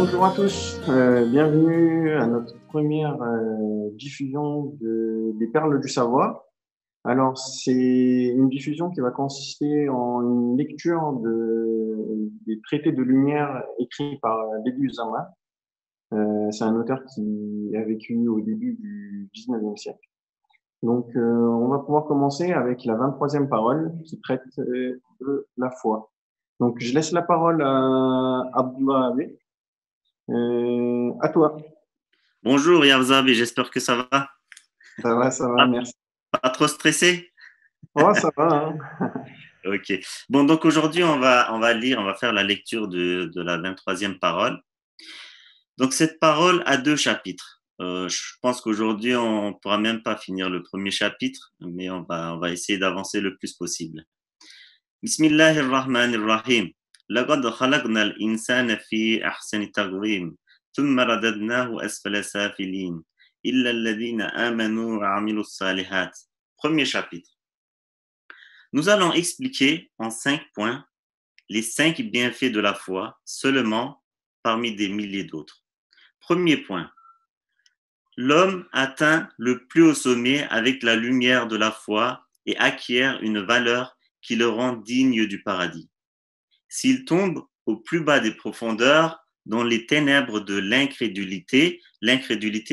Bonjour à tous, bienvenue à notre première diffusion des Perles du Savoir. Alors, c'est une diffusion qui va consister en une lecture des traités de lumière écrits par Bediüzzaman. C'est un auteur qui a vécu au début du 19e siècle. Donc, on va pouvoir commencer avec la 23e parole qui traite de la foi. Donc, je laisse la parole à Abdullah Abbé. À toi. Bonjour Yavzab, et j'espère que ça va. Ça va, Pas, merci. pas trop stressé? Oh, ça va, hein. Ok. Bon, donc aujourd'hui, on va faire la lecture de la 23e parole. Donc cette parole a deux chapitres. Je pense qu'aujourd'hui, on pourra même pas finir le premier chapitre, mais on va essayer d'avancer le plus possible. Bismillahirrahmanirrahim. لقد خلقنا الإنسان في أحسن تقويم ثم رددناه أسفل سافلين إلا الذين آمنوا وعملوا الصالحات. Premier chapitre. Nous allons expliquer en 5 points les 5 bienfaits de la foi seulement parmi des milliers d'autres. Premier point. L'homme atteint le plus haut sommet avec la lumière de la foi et acquiert une valeur qui le rend digne du paradis. S'il tombe au plus bas des profondeurs, dans les ténèbres de l'incrédulité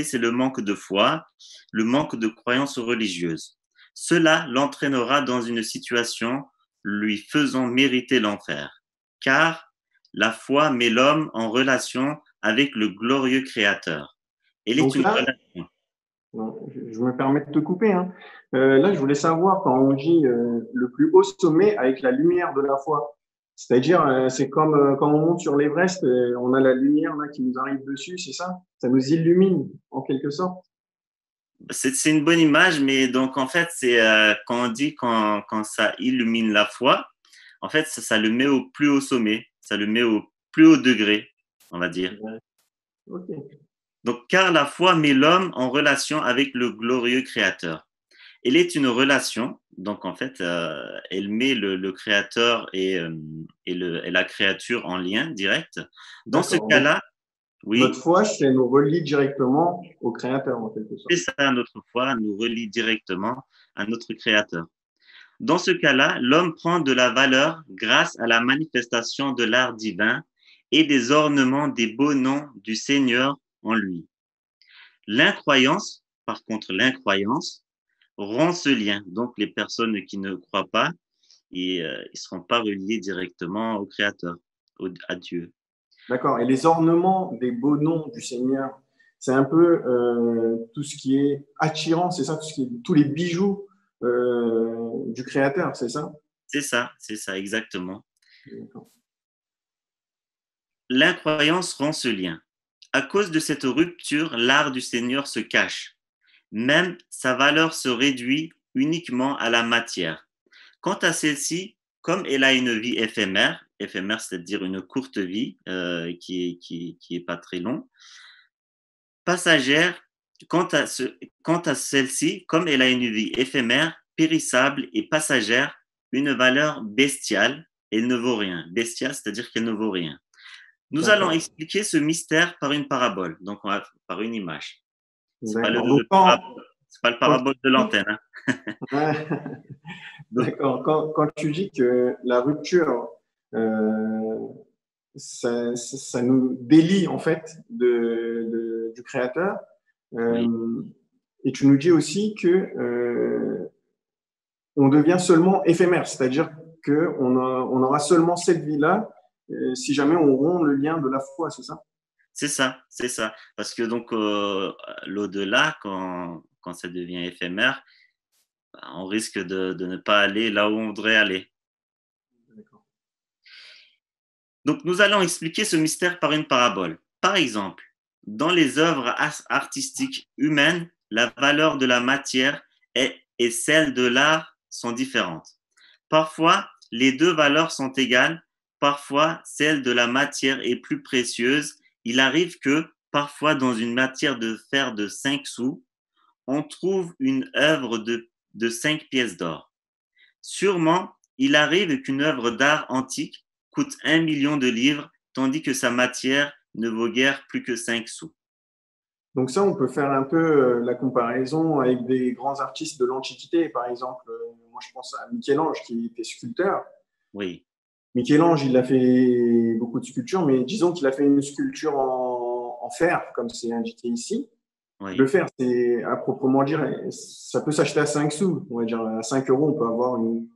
c'est le manque de foi, le manque de croyance religieuse. Cela l'entraînera dans une situation lui faisant mériter l'enfer, car la foi met l'homme en relation avec le glorieux Créateur. Elle est Donc une là, relation. je me permets de te couper, hein. Là, je voulais savoir quand on dit le plus haut sommet avec la lumière de la foi. C'est-à-dire, c'est comme quand on monte sur l'Everest, on a la lumière là qui nous arrive dessus, c'est ça? Ça nous illumine en quelque sorte. C'est une bonne image, mais donc en fait, c'est quand on dit quand ça illumine la foi, en fait, ça le met au plus haut sommet, ça le met au plus haut degré, on va dire. Ouais. Ok. Donc, car la foi met l'homme en relation avec le glorieux Créateur. Elle est une relation, donc en fait, elle met le Créateur et la créature en lien direct. Dans ce D'accord. Donc, cas-là, notre oui, foi, c'est nous relie directement au Créateur en quelque sorte. c'est ça, notre foi nous relie directement à notre Créateur. Dans ce cas-là, l'homme prend de la valeur grâce à la manifestation de l'art divin et des ornements des beaux noms du Seigneur en lui. L'incroyance, par contre, l'incroyance rend ce lien. Donc, les personnes qui ne croient pas, ils ne seront pas reliés directement au Créateur, à Dieu. D'accord. Et les ornements des beaux noms du Seigneur, c'est un peu tout ce qui est attirant, c'est ça, tous les bijoux du Créateur, c'est ça? C'est ça, exactement. D'accord. L'incroyance rend ce lien. À cause de cette rupture, l'art du Seigneur se cache. Même sa valeur se réduit uniquement à la matière. Quant à celle-ci, comme elle a une vie éphémère c'est-à-dire une courte vie qui est pas très longue, passagère, quant à celle-ci, comme elle a une vie éphémère, périssable et passagère, une valeur bestiale, elle ne vaut rien. Bestiale, c'est-à-dire qu'elle ne vaut rien. Nous allons D'accord. expliquer ce mystère par une parabole, donc par une image. C'est pas D'accord. Donc, c'est pas le quand parabole de tu l'antenne, hein. ouais, Donc, d'accord. Quand tu dis que la rupture, euh, ça nous délie en fait du Créateur, oui, euh, et tu nous dis aussi que on devient seulement éphémère, c'est-à-dire on aura seulement cette vie-là si jamais on rompt le lien de la foi, c'est ça? c'est ça. Parce que donc l'au-delà, quand ça devient éphémère, on risque de ne pas aller là où on voudrait aller. D'accord. Donc, nous allons expliquer ce mystère par une parabole. Par exemple, dans les œuvres artistiques humaines, la valeur de la matière et celle de l'art sont différentes. Parfois, les deux valeurs sont égales, parfois, celle de la matière est plus précieuse. Il arrive que, parfois, dans une matière de fer de 5 sous, on trouve une œuvre de 5 pièces d'or. Sûrement, il arrive qu'une œuvre d'art antique coûte 1 million de livres, tandis que sa matière ne vaut guère plus que 5 sous. Donc ça, on peut faire un peu la comparaison avec des grands artistes de l'Antiquité. Par exemple, moi je pense à Michel-Ange qui était sculpteur. Oui, Michel-Ange, il a fait beaucoup de sculptures, mais disons qu'il a fait une sculpture en fer, comme c'est indiqué ici. Le oui, fer, c'est à proprement dire, ça peut s'acheter à 5 sous. On va dire à 5 euros, on peut avoir une,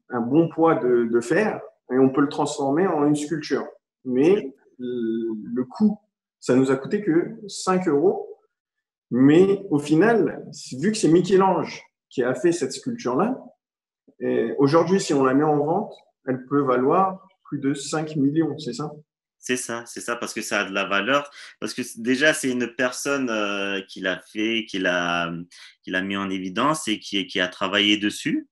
un bon poids de fer et on peut le transformer en une sculpture. Mais le coût, ça nous a coûté que 5 euros. Mais au final, vu que c'est Michel-Ange qui a fait cette sculpture-là, aujourd'hui, si on la met en vente, elle peut valoir plus de 5 millions, c'est ça? c'est ça, parce que ça a de la valeur. Parce que déjà, c'est une personne qui l'a fait, qui l'a mis en évidence et qui a travaillé dessus.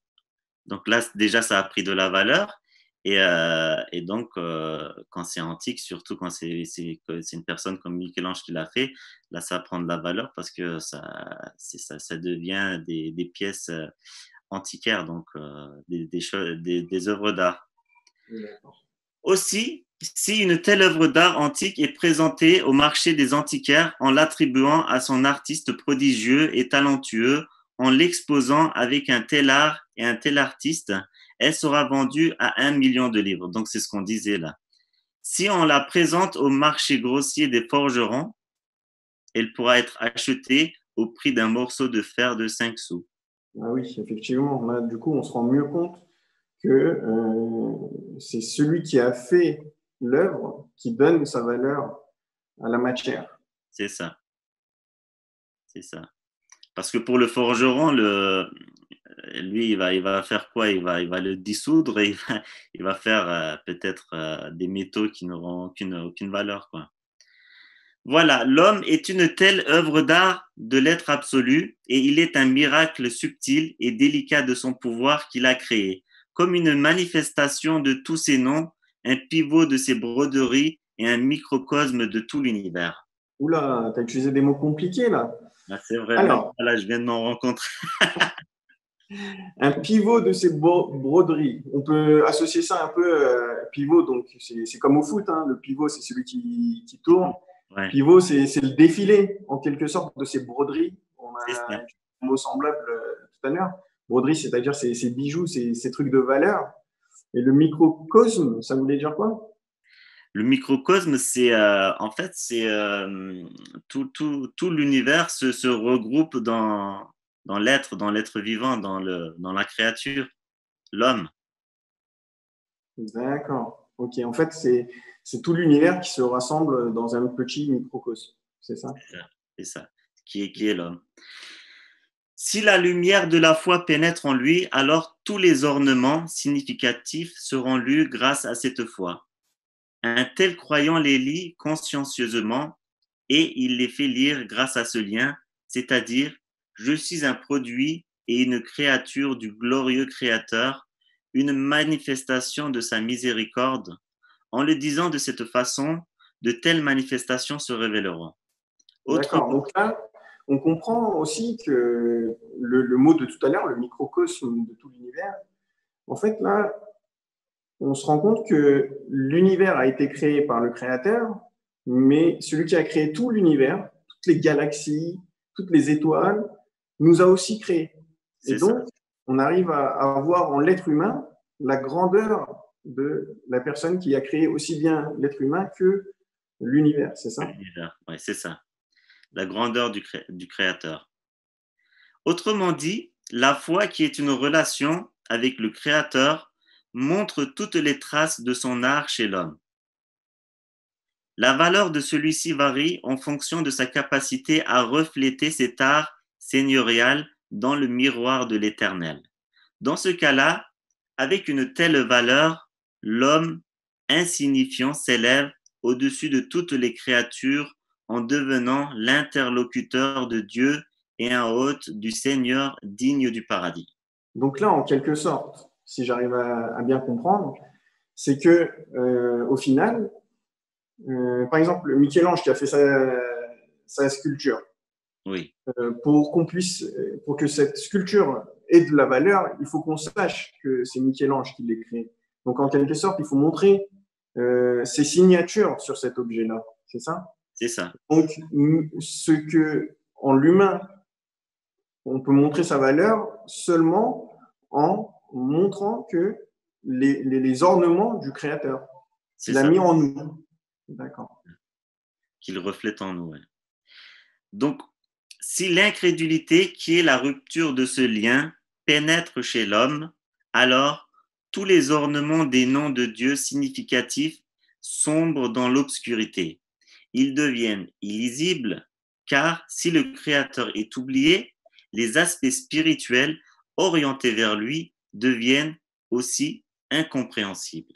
Donc là, déjà, ça a pris de la valeur. Et donc, quand c'est antique, surtout quand c'est une personne comme Michel-Ange qui l'a fait, là, ça prend de la valeur parce que ça devient des pièces antiquaires, donc des œuvres d'art. Aussi, si une telle œuvre d'art antique est présentée au marché des antiquaires en l'attribuant à son artiste prodigieux et talentueux, en l'exposant avec un tel art et un tel artiste, elle sera vendue à 1 million de livres. Donc, c'est ce qu'on disait là. Si on la présente au marché grossier des forgerons, elle pourra être achetée au prix d'un morceau de fer de 5 sous. Ah oui, effectivement. Là, du coup, on se rend mieux compte que c'est celui qui a fait l'œuvre qui donne sa valeur à la matière. C'est ça, c'est ça. Parce que pour le forgeron, lui, il va faire quoi? Il va le dissoudre et il va faire peut-être des métaux qui n'auront aucune valeur, quoi. Voilà, l'homme est une telle œuvre d'art de l'être absolu et il est un miracle subtil et délicat de son pouvoir qu'il a créé, comme une manifestation de tous ses noms, un pivot de ses broderies et un microcosme de tout l'univers. Oula, tu as utilisé des mots compliqués là. Ah, c'est vrai, même Alors, là, je viens de m'en rencontrer. un pivot de ces broderies. On peut associer ça un peu, pivot, donc c'est comme au foot, hein. Le pivot, c'est celui qui tourne. Ouais, Pivot, c'est le défilé, en quelque sorte, de ces broderies. On c'est a ça. un mot semblable tout à l'heure. Broderie, c'est-à-dire ces bijoux, ces trucs de valeur. Et le microcosme, ça voulait dire quoi? Le microcosme, c'est en fait, c'est tout l'univers se regroupe dans l'être vivant, dans la créature, l'homme. D'accord. Ok. En fait, c'est tout l'univers qui se rassemble dans un petit microcosme. C'est ça? C'est ça, qui est l'homme. Si la lumière de la foi pénètre en lui, alors tous les ornements significatifs seront lus grâce à cette foi. Un tel croyant les lit consciencieusement et il les fait lire grâce à ce lien, c'est-à-dire je suis un produit et une créature du glorieux Créateur, une manifestation de sa miséricorde. En le disant de cette façon, de telles manifestations se révéleront. D'accord. Autrement, Donc là, on comprend aussi que le mot de tout à l'heure, le microcosme de tout l'univers, en fait, là, on se rend compte que l'univers a été créé par le Créateur, mais celui qui a créé tout l'univers, toutes les galaxies, toutes les étoiles, nous a aussi créés. Et c'est ça, donc, on arrive à voir en l'être humain la grandeur de la personne qui a créé aussi bien l'être humain que l'univers, c'est ça? l'univers. Ouais, c'est ça, la grandeur du Créateur. Autrement dit, la foi qui est une relation avec le Créateur montre toutes les traces de son art chez l'homme. La valeur de celui-ci varie en fonction de sa capacité à refléter cet art seigneurial dans le miroir de l'Éternel. Dans ce cas-là, avec une telle valeur, l'homme insignifiant s'élève au-dessus de toutes les créatures en devenant l'interlocuteur de Dieu et un hôte du Seigneur digne du paradis. Donc là, en quelque sorte, si j'arrive à bien comprendre, c'est que au final, par exemple, Michel-Ange qui a fait sa sculpture, Oui, pour que cette sculpture ait de la valeur, il faut qu'on sache que c'est Michel-Ange qui l'a créée. Donc en quelque sorte, il faut montrer ses signatures sur cet objet-là. C'est ça? C'est ça. Donc, ce que en l'humain, on peut montrer sa valeur seulement en montrant que les ornements du Créateur C'est qu'il a ça. mis en nous. D'accord. Qu'il reflète en nous. Ouais. Donc, si l'incrédulité, qui est la rupture de ce lien, pénètre chez l'homme, alors tous les ornements des noms de Dieu significatifs sombrent dans l'obscurité. Ils deviennent illisibles, car si le Créateur est oublié, les aspects spirituels orientés vers lui deviennent aussi incompréhensibles.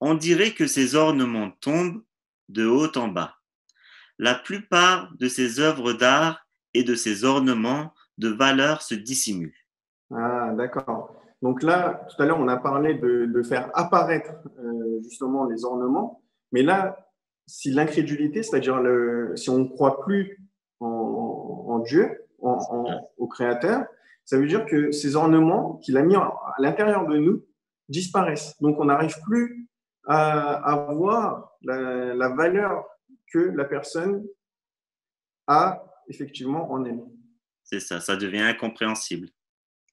On dirait que ces ornements tombent de haut en bas. La plupart de ces œuvres d'art et de ces ornements de valeur se dissimulent. Ah, d'accord. Donc là, tout à l'heure, on a parlé de faire apparaître justement les ornements, mais là, si l'incrédulité, c'est-à-dire si on ne croit plus en Dieu, au Créateur, ça veut dire que ces ornements qu'il a mis à l'intérieur de nous disparaissent. Donc on n'arrive plus à voir la valeur que la personne a effectivement en elle. C'est ça, ça devient incompréhensible.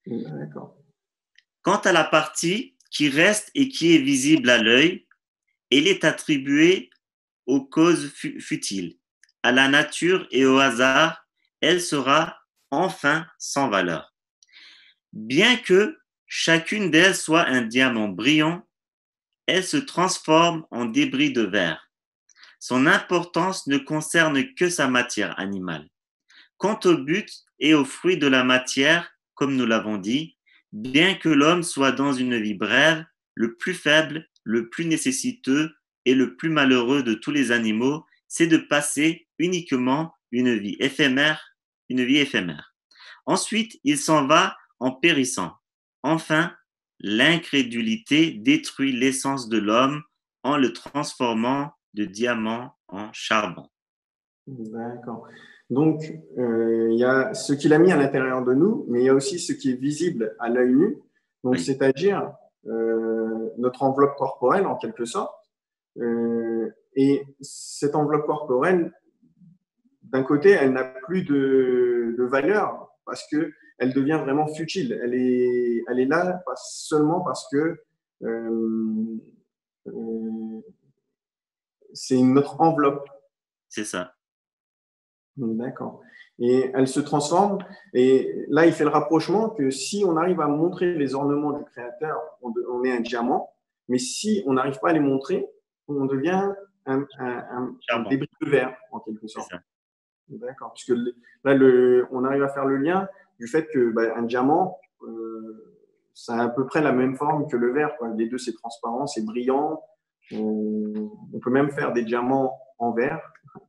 D'accord. Quant à la partie qui reste et qui est visible à l'œil, elle est attribuée aux causes futiles, à la nature et au hasard, elle sera enfin sans valeur. Bien que chacune d'elles soit un diamant brillant, elle se transforme en débris de verre. Son importance ne concerne que sa matière animale. Quant au but et aux fruits de la matière, comme nous l'avons dit, bien que l'homme soit dans une vie brève, le plus faible, le plus nécessiteux et le plus malheureux de tous les animaux, c'est de passer uniquement une vie éphémère, une vie éphémère. Ensuite, il s'en va en périssant. Enfin, l'incrédulité détruit l'essence de l'homme en le transformant de diamant en charbon. D'accord. Donc, il y a ce qu'il a mis à l'intérieur de nous, mais il y a aussi ce qui est visible à l'œil nu. Donc, Oui, c'est-à-dire notre enveloppe corporelle, en quelque sorte. Et cette enveloppe corporelle, d'un côté, elle n'a plus de valeur parce que elle devient vraiment futile. Elle est là seulement parce que euh, euh, c'est notre enveloppe. c'est ça. D'accord. Et elle se transforme. Et là, il fait le rapprochement que si on arrive à montrer les ornements du Créateur, on est un diamant. Mais si on n'arrive pas à les montrer, on devient un Charbon, débris de verre, en quelque c'est sorte. ça. D'accord. Puisque là, on arrive à faire le lien du fait que un diamant, ça a à peu près la même forme que le verre, quoi. Les deux, c'est transparent, c'est brillant. On peut même faire des diamants en verre,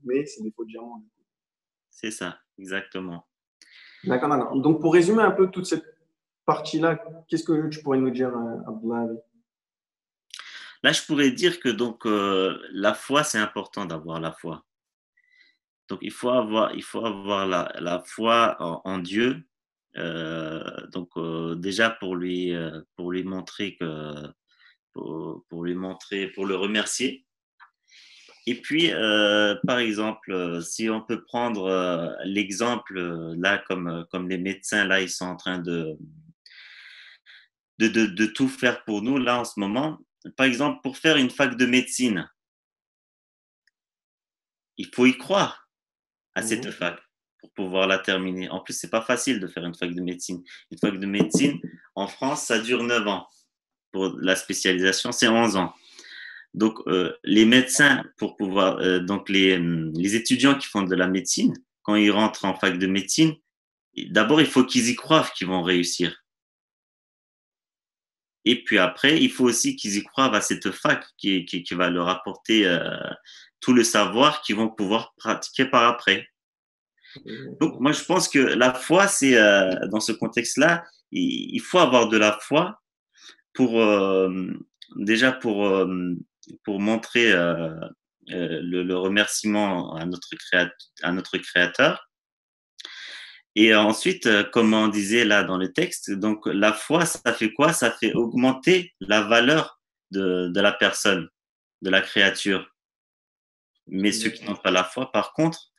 mais c'est des faux diamants. C'est ça, exactement. D'accord, d'accord. Donc, pour résumer un peu toute cette partie-là, qu'est-ce que tu pourrais nous dire, Abdullah? Là, je pourrais dire que donc la foi, c'est important d'avoir la foi. Donc, il faut avoir la foi en Dieu. Donc, déjà pour lui montrer pour lui montrer, pour le remercier. Et puis, par exemple, si on peut prendre l'exemple là, comme les médecins là, ils sont en train de tout faire pour nous là en ce moment. Par exemple, pour faire une fac de médecine, il faut y croire à cette Mhm. fac pour pouvoir la terminer. En plus, c'est pas facile de faire une fac de médecine. Une fac de médecine en France, ça dure 9 ans. Pour la spécialisation, c'est 11 ans. Donc, les médecins, pour pouvoir, donc les étudiants qui font de la médecine, quand ils rentrent en fac de médecine, d'abord, il faut qu'ils y croient qu'ils vont réussir. Et puis après, il faut aussi qu'ils y croient à cette fac qui va leur apporter tout le savoir qu'ils vont pouvoir pratiquer par après. Donc, moi, je pense que la foi, c'est dans ce contexte-là, il faut avoir de la foi pour déjà pour montrer le remerciement à notre créateur. Et ensuite, comme on disait là dans le texte, donc la foi, ça fait quoi? Ça fait augmenter la valeur de la personne. de la créature. Mais ceux qui n'ont pas la foi, par contre,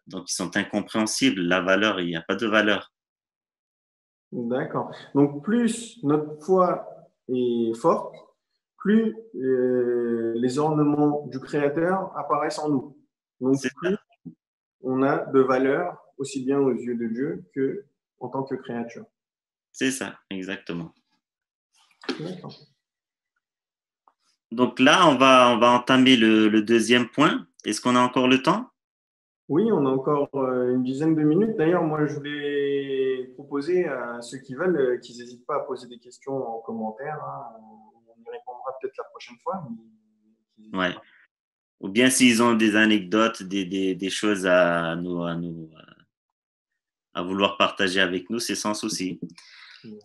donc ils sont incompréhensibles. La valeur, il n'y a pas de valeur. D'accord. Donc, plus notre foi est forte, plus les ornements du Créateur apparaissent en nous. Donc, C'est plus on a de valeur, aussi bien aux yeux de Dieu que en tant que créature. ça, exactement. D'accord. Donc là, on va entamer le deuxième point. Est-ce qu'on a encore le temps? Oui, on a encore une dizaine de minutes. D'ailleurs, moi, je voulais proposer à ceux qui veulent qu'ils n'hésitent pas à poser des questions en commentaire, hein. On y répondra peut-être la prochaine fois. Mais qu'ils n'hésitent Ouais. pas. Ou bien s'ils ont des anecdotes, des choses à vouloir partager avec nous, c'est sans souci.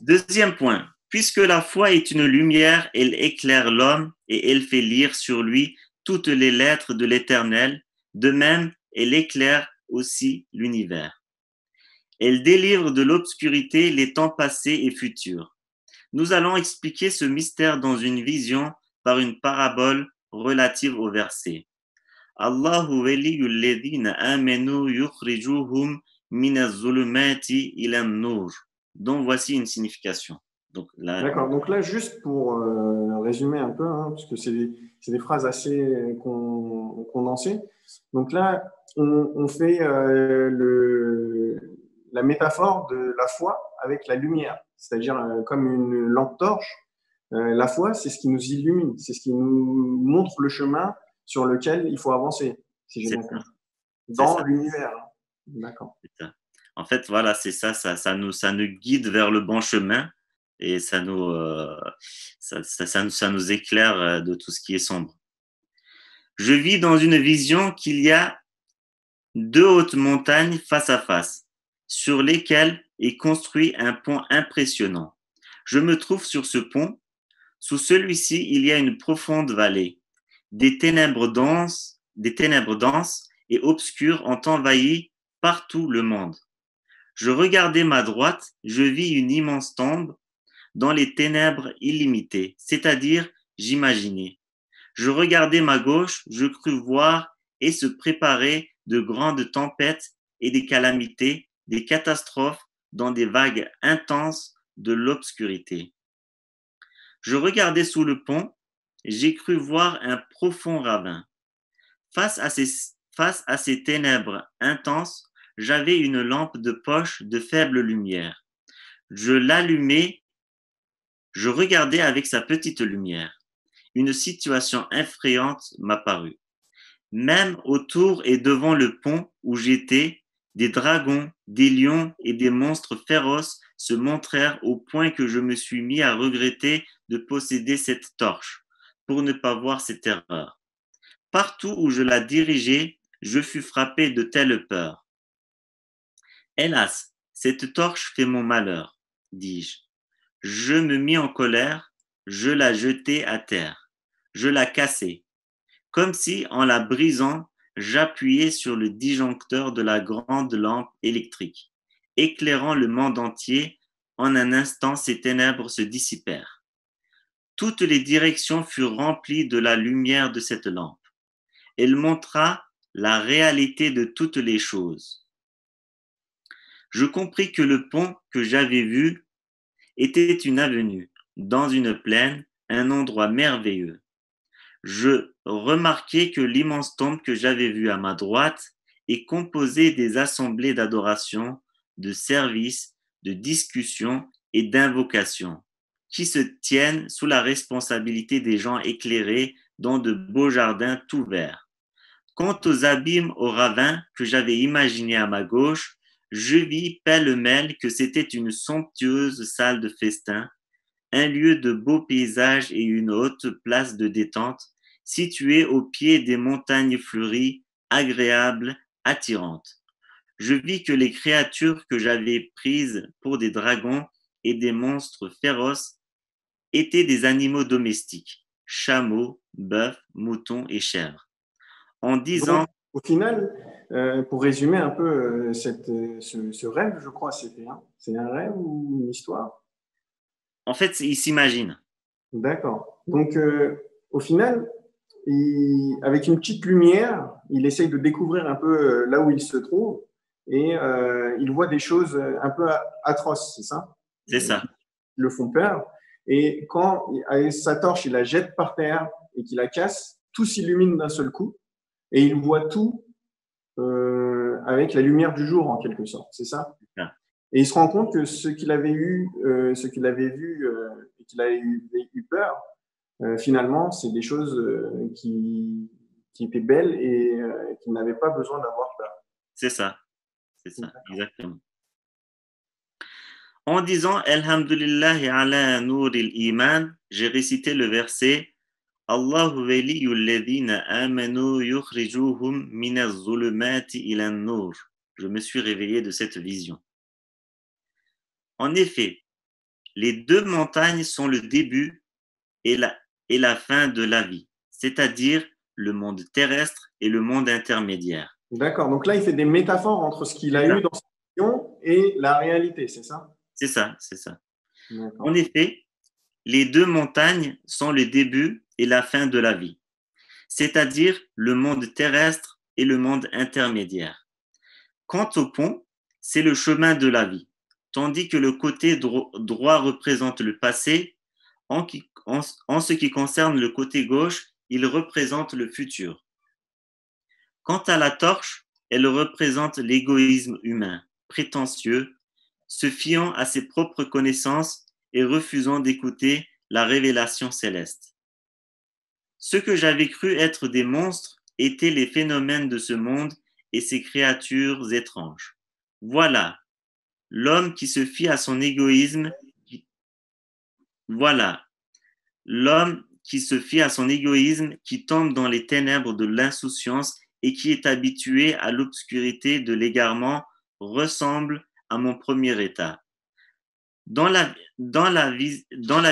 Deuxième point. Puisque la foi est une lumière, elle éclaire l'homme et elle fait lire sur lui toutes les lettres de l'Éternel. De même, elle éclaire aussi l'univers. Elle délivre de l'obscurité les temps passés et futurs. Nous allons expliquer ce mystère dans une vision par une parabole relative au verset. Allahu waliyul ladhina amanu yukhrijuhum minaz zulumati ilan nur. Donc voici une signification. Donc là, D'accord. Donc là, juste pour résumer un peu, hein, parce que c'est des phrases assez condensées. Donc là, on fait la métaphore de la foi avec la lumière, c'est-à-dire comme une lampe torche. La foi, c'est ce qui nous illumine, c'est ce qui nous montre le chemin sur lequel il faut avancer, si j'ai c'est bien ça, compris, c'est dans ça, l'univers. D'accord. c'est ça. En fait, voilà, c'est ça, ça nous guide vers le bon chemin et ça nous éclaire de tout ce qui est sombre. Je vis dans une vision qu'il y a deux hautes montagnes face à face, sur lesquelles est construit un pont impressionnant. Je me trouve sur ce pont. Sous celui-ci, il y a une profonde vallée. Des ténèbres denses et obscures ont envahi partout le monde. Je regardais ma droite, je vis une immense tombe dans les ténèbres illimitées, c'est-à-dire j'imaginais. Je regardais ma gauche, je crus voir et se préparer de grandes tempêtes et des calamités, des catastrophes dans des vagues intenses de l'obscurité. Je regardais sous le pont, j'ai cru voir un profond ravin. Face à ces ténèbres intenses, j'avais une lampe de poche de faible lumière. Je l'allumai, je regardais avec sa petite lumière. Une situation effrayante m'apparut. Même autour et devant le pont où j'étais, des dragons, des lions et des monstres féroces se montrèrent au point que je me suis mis à regretter de posséder cette torche pour ne pas voir cette erreur. Partout où je la dirigeais, je fus frappé de telle peur. Hélas, cette torche fait mon malheur, dis-je. Je me mis en colère, je la jetai à terre, je la cassai, comme si, en la brisant, j'appuyais sur le disjoncteur de la grande lampe électrique, éclairant le monde entier. En un instant, ces ténèbres se dissipèrent. Toutes les directions furent remplies de la lumière de cette lampe. Elle montra la réalité de toutes les choses. Je compris que le pont que j'avais vu était une avenue, dans une plaine, un endroit merveilleux. Je remarquai que l'immense tombe que j'avais vue à ma droite est composée des assemblées d'adoration, de services, de discussions et d'invocations qui se tiennent sous la responsabilité des gens éclairés dans de beaux jardins tout verts. Quant aux abîmes, aux ravins que j'avais imaginés à ma gauche, je vis pêle-mêle que c'était une somptueuse salle de festin, un lieu de beaux paysages et une haute place de détente située au pied des montagnes fleuries, agréables, attirantes. Je vis que les créatures que j'avais prises pour des dragons et des monstres féroces étaient des animaux domestiques, chameaux, bœufs, moutons et chèvres. En Donc, disant, au final, pour résumer un peu ce rêve, je crois, c'est un rêve ou une histoire? en fait, ils s'imaginent. D'accord. Donc, au final, avec une petite lumière, il essaye de découvrir un peu là où il se trouve et il voit des choses un peu atroces, c'est ça? C'est ça. Qui le font peur. Et quand, avec sa torche, il la jette par terre et qu'il la casse, tout s'illumine d'un seul coup et il voit tout avec la lumière du jour en quelque sorte, c'est ça? C'est ça. Et il se rend compte que ce qu'il avait vu et qu'il avait eu peur, finalement, c'est des choses qui étaient belles et qui n'avaient pas besoin d'avoir peur. C'est ça. C'est ça. Exactement. En disant Alhamdulillahi ala nouril iman, j'ai récité le verset Allahu waliyul ladhina amanu yukhrijuhum minaz zulumati ilan nur. Je me suis réveillé de cette vision. En effet, les deux montagnes sont le début et la fin de la vie, c'est-à-dire le monde terrestre et le monde intermédiaire. D'accord. Donc là, il fait des métaphores entre ce qu'il C'est a ça. eu dans sa vision et la réalité, c'est ça? C'est ça, c'est ça. En D'accord. effet, les deux montagnes sont le début et la fin de la vie, c'est-à-dire le monde terrestre et le monde intermédiaire. Quant au pont, c'est le chemin de la vie, tandis que le côté droit représente le passé. En ce qui concerne le côté gauche, il représente le futur. Quant à la torche, elle représente l'égoïsme humain, prétentieux, se fiant à ses propres connaissances et refusant d'écouter la révélation céleste. Ce que j'avais cru être des monstres étaient les phénomènes de ce monde et ses créatures étranges. Voilà, l'homme qui se fie à son égoïsme, voilà, l'homme qui se fie à son égoïsme, qui tombe dans les ténèbres de l'insouciance et qui est habitué à l'obscurité de l'égarement, ressemble à mon premier état. Dans la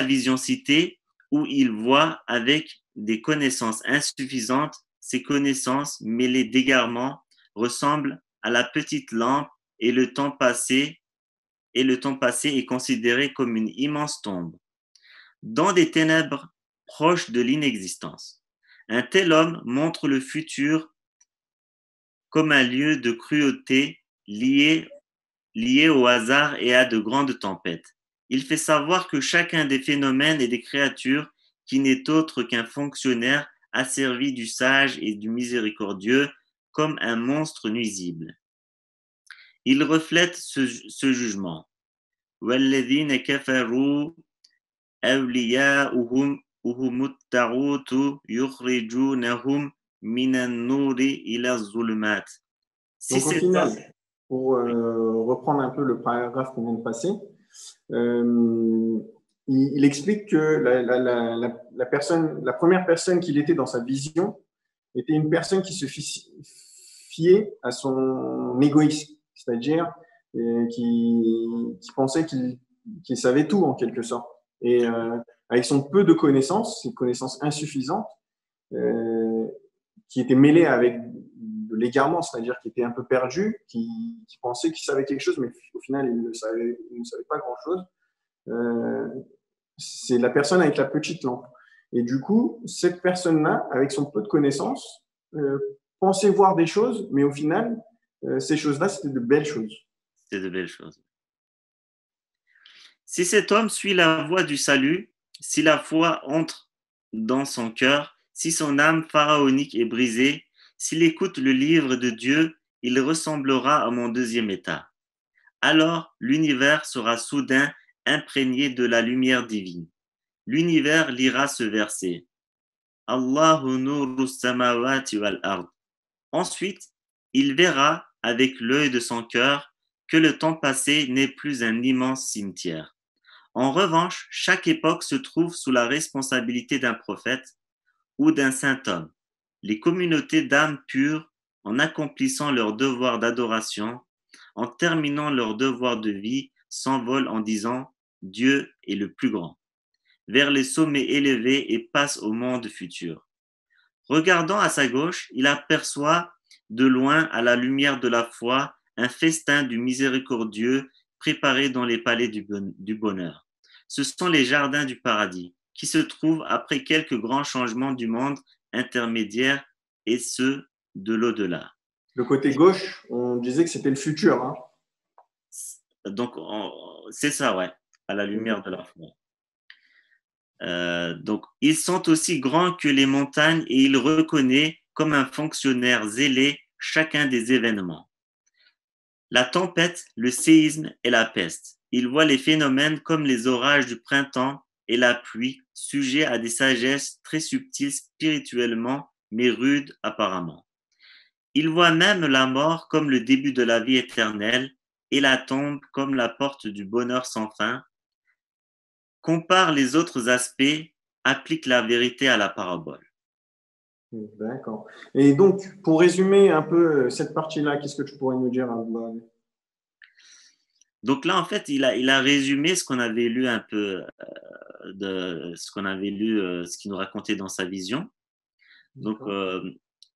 vision citée, où il voit avec des connaissances insuffisantes, ces connaissances mêlées d'égarement ressemblent à la petite lampe et le temps passé est considéré comme une immense tombe, dans des ténèbres proches de l'inexistence. Un tel homme montre le futur comme un lieu de cruauté lié au hasard et à de grandes tempêtes. Il fait savoir que chacun des phénomènes et des créatures qui n'est autre qu'un fonctionnaire asservi du sage et du miséricordieux comme un monstre nuisible. Il reflète ce jugement. وَالَّذِينَ كَفَرُوا أَوْلِيَاؤُهُمُ الطَّاغُوتُ يُخْرِجُونَهُم مِّنَ النُّورِ إِلَى الظُّلُمَاتِ. Si Donc au c'est final, pour reprendre un peu le paragraphe qu'on vient de passer, euh, il explique que la première personne qu'il était dans sa vision était une personne qui se fiait à son égoïsme, c'est-à-dire qui pensait qu'il savait tout en quelque sorte. Et avec son peu de connaissances, ses connaissances insuffisantes, euh, qui était mêlé avec de l'égarement, c'est-à-dire qui était un peu perdu, qui pensait qu'il savait quelque chose, mais au final, il ne savait pas grand-chose. Euh, c'est la personne avec la petite lampe. Et du coup, cette personne-là, avec son peu de connaissances, pensait voir des choses, mais au final, ces choses-là, c'était de belles choses. C'est de belles choses. Si cet homme suit la voie du salut, si la foi entre dans son cœur, si son âme pharaonique est brisée, s'il écoute le livre de Dieu, il ressemblera à mon deuxième état. Alors l'univers sera soudain imprégné de la lumière divine. L'univers lira ce verset. Allahu nuru samawati wal ard. Ensuite, il verra avec l'œil de son cœur que le temps passé n'est plus un immense cimetière. En revanche, chaque époque se trouve sous la responsabilité d'un prophète ou d'un saint homme. Les communautés d'âmes pures, en accomplissant leur devoir d'adoration, en terminant leur devoir de vie, s'envolent en disant Dieu est le plus grand, vers les sommets élevés et passent au monde futur. Regardant à sa gauche, il aperçoit de loin, à la lumière de la foi, un festin du miséricordieux préparé dans les palais du bonheur. Ce sont les jardins du paradis, qui se trouvent après quelques grands changements du monde intermédiaires et ceux de l'au-delà. Le côté gauche, on disait que c'était le futur. Hein. Donc, c'est ça, ouais, à la lumière de la foi. Donc, ils sont aussi grands que les montagnes et il reconnaît comme un fonctionnaire zélé chacun des événements. La tempête, le séisme et la peste. Il voit les phénomènes comme les orages du printemps et la pluie, sujets à des sagesses très subtiles spirituellement, mais rudes apparemment. Il voit même la mort comme le début de la vie éternelle et la tombe comme la porte du bonheur sans fin. Compare les autres aspects, applique la vérité à la parabole. D'accord. Et donc, pour résumer un peu cette partie-là, qu'est-ce que tu pourrais nous dire, Abdullah? Donc là, en fait, il a résumé ce qu'on avait lu un peu, ce qu'il nous racontait dans sa vision. Donc,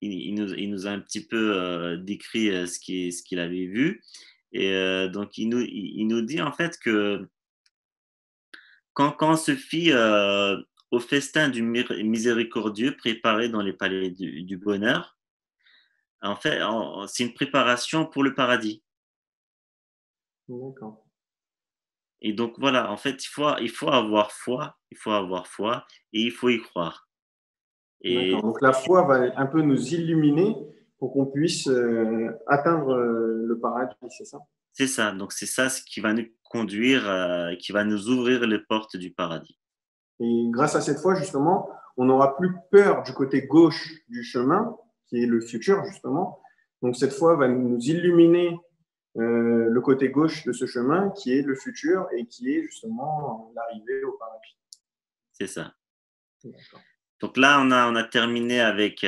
il nous a un petit peu décrit ce qu'il avait vu. Et donc, il nous dit en fait que quand on se fie au festin du miséricordieux préparé dans les palais du bonheur, en fait, c'est une préparation pour le paradis. D'accord. Et donc voilà, en fait, il faut avoir foi, il faut avoir foi et il faut y croire. Et D'accord. Donc, la foi va un peu nous illuminer pour qu'on puisse atteindre le paradis, c'est ça? c'est ça, donc c'est ça ce qui va nous conduire, qui va nous ouvrir les portes du paradis. Et grâce à cette foi, justement, on n'aura plus peur du côté gauche du chemin, qui est le futur, justement. Donc, cette foi va nous illuminer le côté gauche de ce chemin, qui est le futur et qui est justement l'arrivée au paradis. C'est ça. D'accord. Donc là, on a terminé avec,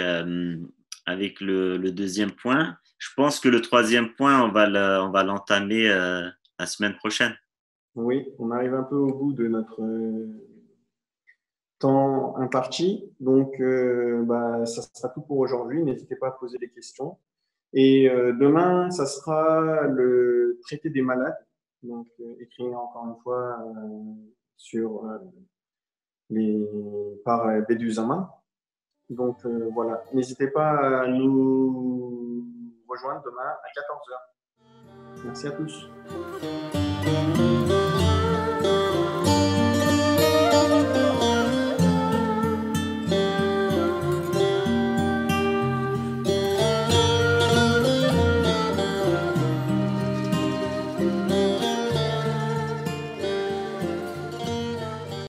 avec le deuxième point. Je pense que le troisième point, on va l'entamer la semaine prochaine. Oui, on arrive un peu au bout de notre temps imparti. Donc, ça sera tout pour aujourd'hui. N'hésitez pas à poser des questions. Et demain, ça sera le traité des malades, donc écrit encore une fois sur les par Bediüzzaman. Donc voilà, n'hésitez pas à nous rejoindre demain à 14h. Merci à tous.